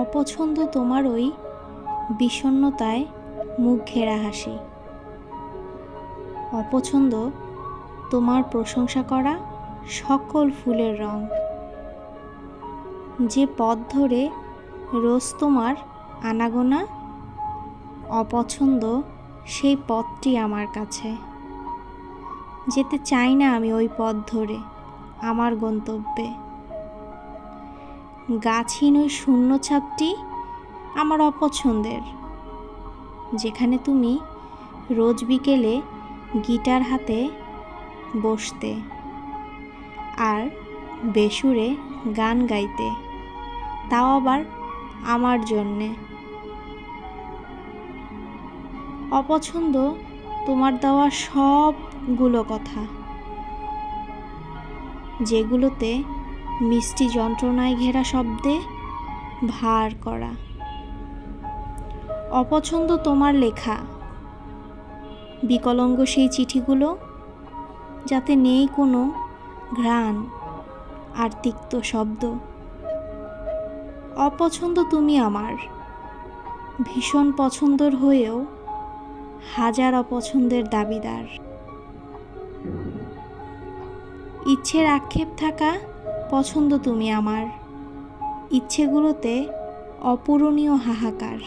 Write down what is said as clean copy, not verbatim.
অপছন্দ তোমার ওই বিষণ্ণতায় মুখ ঘেরা হাসি। অপছন্দ তোমার প্রশংসা করা সকল ফুলের রং। যে পথ ধরে রোজ তোমার আনাগোনা, অপছন্দ সেই পথটি আমার কাছে। যেতে চাই না আমি ওই পথ ধরে আমার গন্তব্যে। গাছহীন ওই শূন্য ছাদটি আমার অপছন্দের, যেখানে তুমি রোজ বিকেলে গিটার হাতে বসতে আর বেসুরে গান গাইতে, তাও আবার আমার জন্যে। অপছন্দ তোমার দেওয়া সবগুলো কথা, যেগুলোতে মিষ্টি যন্ত্রণায় ঘেরা শব্দে ভার করা। অপছন্দ তোমার লেখা বিকলাঙ্গ সেই চিঠিগুলো, যাতে নেই কোনো ঘ্রাণ আর তিক্ত শব্দ। অপছন্দ তুমি আমার ভীষণ পছন্দর হয়েও হাজার অপছন্দের দাবিদার। ইচ্ছের আক্ষেপ থাকা পছন্দ তুমি আমার, ইচ্ছেগুলোতে অপূরণীয় হাহাকার।